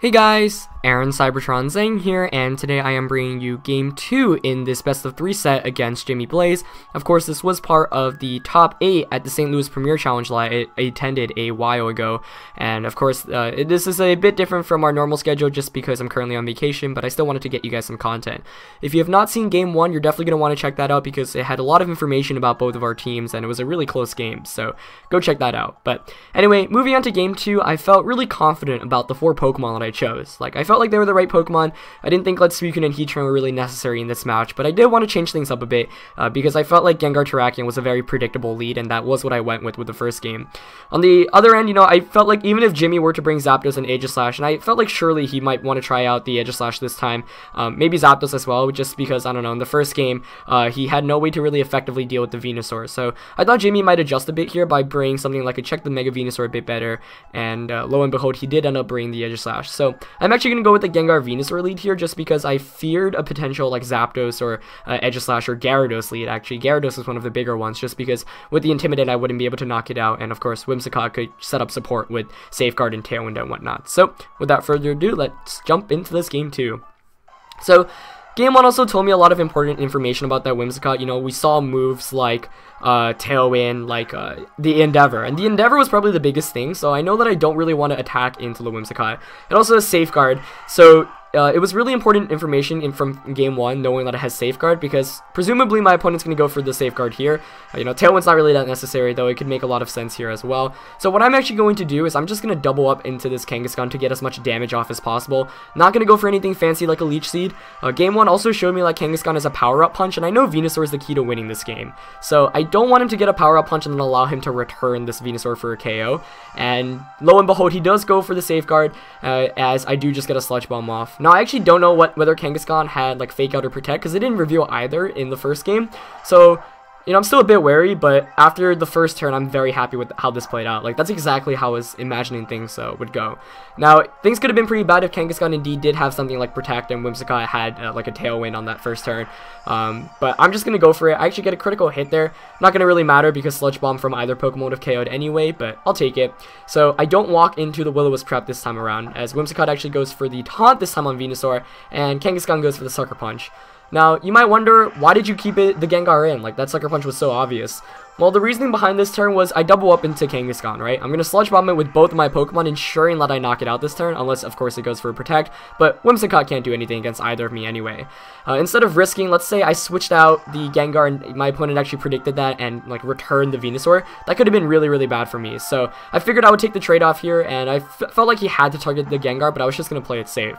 Hey guys, Aaron Cybertron Zhang here, and today I am bringing you Game 2 in this best of 3 set against Jimmy Blaze. Of course, this was part of the top 8 at the St. Louis Premier Challenge that I attended a while ago, and of course, this is a bit different from our normal schedule just because I'm currently on vacation, but I still wanted to get you guys some content. If you have not seen Game 1, you're definitely going to want to check that out because it had a lot of information about both of our teams, and it was a really close game, so go check that out. But anyway, moving on to Game 2, I felt really confident about the 4 Pokemon that I chose. Like, I felt like they were the right Pokemon. I didn't think Let's Suicune and Heatran were really necessary in this match, but I did want to change things up a bit because I felt like Gengar Terrakion was a very predictable lead, and that was what I went with the first game. On the other end, I felt like even if Jimmy were to bring Zapdos and Aegislash, and I felt like surely he might want to try out the Aegislash this time, maybe Zapdos as well, just because, I don't know, in the first game, he had no way to really effectively deal with the Venusaur, so I thought Jimmy might adjust a bit here by bringing something like a Check the Mega Venusaur a bit better, and lo and behold, he did end up bringing the Aegislash. So I'm actually going to go with the Gengar Venusaur lead here just because I feared a potential like Zapdos or Aegislash or Gyarados lead. Actually, Gyarados is one of the bigger ones just because with the Intimidate I wouldn't be able to knock it out, and of course Whimsicott could set up support with Safeguard and Tailwind and whatnot. So without further ado, let's jump into this game 2. So Game 1 also told me a lot of important information about that Whimsicott. We saw moves like Tailwind, like the Endeavor, and the Endeavor was probably the biggest thing, so I know that I don't really want to attack into the Whimsicott. It also has Safeguard, so it was really important information from Game 1, knowing that it has Safeguard, because presumably my opponent's going to go for the Safeguard here. Tailwind's not really that necessary, though it could make a lot of sense here as well. So what I'm actually going to do is I'm just going to double up into this Kangaskhan to get as much damage off as possible. Not going to go for anything fancy like a Leech Seed. Game 1 also showed me like Kangaskhan has a power-up punch, and I know Venusaur is the key to winning this game. So I don't want him to get a power-up punch and then allow him to return this Venusaur for a KO. And lo and behold, he does go for the Safeguard, as I do just get a Sludge Bomb off. Now, I actually don't know whether Kangaskhan had like Fake Out or Protect because it didn't reveal either in the first game. So, I'm still a bit wary, but after the first turn, I'm very happy with how this played out. Like, that's exactly how I was imagining things would go. Now, things could have been pretty bad if Kangaskhan indeed did have something like Protect and Whimsicott had like a Tailwind on that first turn. But I'm just going to go for it. I actually get a critical hit there. Not going to really matter because Sludge Bomb from either Pokemon would have KO'd anyway, but I'll take it. So I don't walk into the Will-O-Wisp trap this time around, as Whimsicott actually goes for the Taunt this time on Venusaur, and Kangaskhan goes for the Sucker Punch. Now, you might wonder, why did you keep the Gengar in? Like, that Sucker Punch was so obvious. Well, the reasoning behind this turn was I double up into Kangaskhan, right? I'm going to Sludge Bomb it with both of my Pokemon, ensuring that I knock it out this turn, unless, of course, it goes for a Protect, but Whimsicott can't do anything against either of me anyway. Instead of risking, let's say I switched out the Gengar and my opponent actually predicted that and, like, returned the Venusaur, that could have been really, really bad for me. So I figured I would take the trade-off here, and I felt like he had to target the Gengar, but I was just going to play it safe.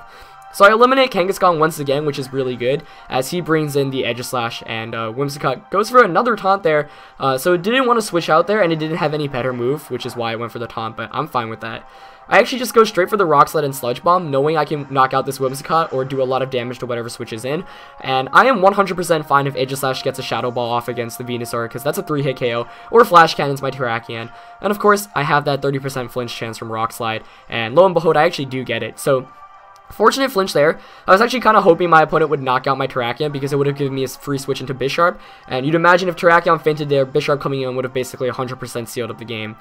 So I eliminate Kangaskhan once again, which is really good, as he brings in the Aegislash, and Whimsicott goes for another Taunt there. So it didn't want to switch out there, and it didn't have any better move, which is why I went for the Taunt, but I'm fine with that. I actually just go straight for the Rock Slide and Sludge Bomb, knowing I can knock out this Whimsicott or do a lot of damage to whatever switches in. And I am 100% fine if Aegislash gets a Shadow Ball off against the Venusaur, because that's a 3-hit KO, or Flash Cannons my Terrakion. And of course, I have that 30% flinch chance from Rock Slide, and lo and behold, I actually do get it. So fortunate flinch there. I was actually kind of hoping my opponent would knock out my Terrakion because it would have given me a free switch into Bisharp. And you'd imagine if Terrakion fainted there, Bisharp coming in would have basically 100% sealed up the game.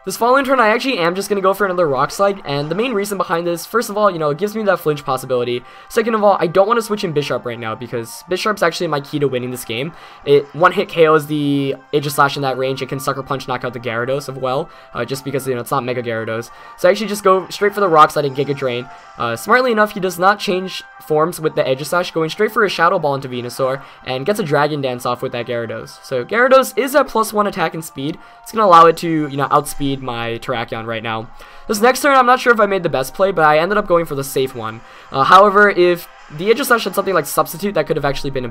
This following turn, I actually am just going to go for another Rock Slide, and the main reason behind this, first of all, it gives me that flinch possibility. Second of all, I don't want to switch in Bisharp right now, because Bisharp's actually my key to winning this game. It one-hit KOs the Aegislash in that range, it can Sucker Punch knock out the Gyarados as well, just because, it's not Mega Gyarados. So I actually just go straight for the Rock Slide and Giga Drain. Smartly enough, he does not change forms with the Aegislash, going straight for a Shadow Ball into Venusaur, and gets a Dragon Dance off with that Gyarados. So Gyarados is at +1 attack and speed. It's going to allow it to, outspeed my Terrakion right now. This next turn, I'm not sure if I made the best play, but I ended up going for the safe one. However, if the Aegislash had something like Substitute, that could have actually been a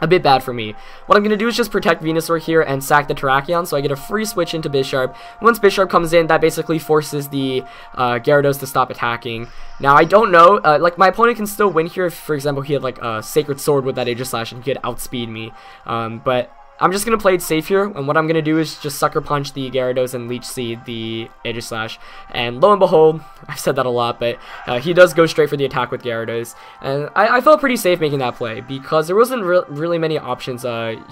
bit bad for me. What I'm going to do is just protect Venusaur here and sack the Terrakion, so I get a free switch into Bisharp. Once Bisharp comes in, that basically forces the Gyarados to stop attacking. Now, I don't know, like, my opponent can still win here if, for example, he had, like, a Sacred Sword with that Aegislash and he could outspeed me. But I'm just going to play it safe here, and what I'm going to do is just Sucker Punch the Gyarados and Leech Seed the Aegislash, and lo and behold, I've said that a lot, but he does go straight for the attack with Gyarados, and I felt pretty safe making that play because there wasn't really many options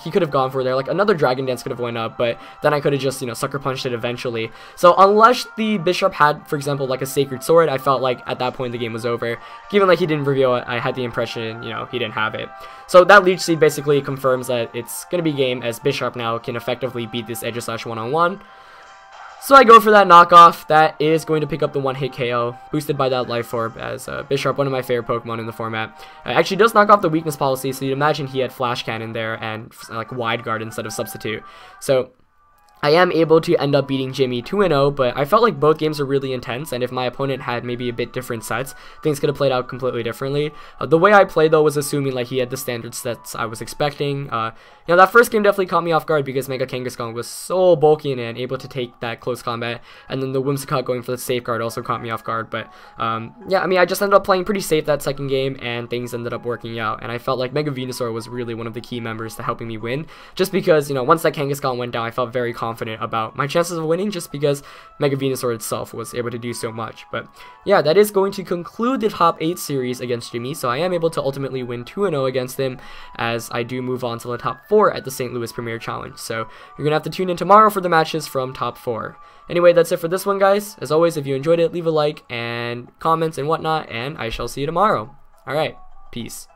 he could have gone for there. Like another Dragon Dance could have went up, but then I could have just, you know, Sucker Punched it eventually. So unless the Bishop had, for example, like a Sacred Sword, I felt like at that point the game was over. Given like he didn't reveal it, I had the impression, you know, he didn't have it. So that Leech Seed basically confirms that it's gonna be game, as Bishop now can effectively beat this Aegislash one-on-one. So I go for that knockoff. That is going to pick up the one-hit KO, boosted by that Life Orb, as Bishop, one of my favorite Pokemon in the format. Actually does knock off the weakness policy, so you'd imagine he had Flash Cannon there and like Wide Guard instead of Substitute. So I am able to end up beating Jimmy 2-0, but I felt like both games were really intense, and if my opponent had maybe a bit different sets, things could have played out completely differently. The way I played, though, was assuming like he had the standard sets I was expecting. You know, that first game definitely caught me off guard because Mega Kangaskhan was so bulky and able to take that close combat, and then the Whimsicott going for the safeguard also caught me off guard. But yeah, I mean, I just ended up playing pretty safe that second game, and things ended up working out, and I felt like Mega Venusaur was really one of the key members to helping me win, just because, you know, once that Kangaskhan went down, I felt very confident about my chances of winning, just because Mega Venusaur itself was able to do so much. But yeah, that is going to conclude the top 8 series against Jimmy, so I am able to ultimately win 2-0 against him, as I do move on to the top 4 at the St. Louis Premier Challenge. So you're gonna have to tune in tomorrow for the matches from top 4. Anyway, that's it for this one, guys. As always, if you enjoyed it, leave a like and comments and whatnot, and I shall see you tomorrow. Alright, peace.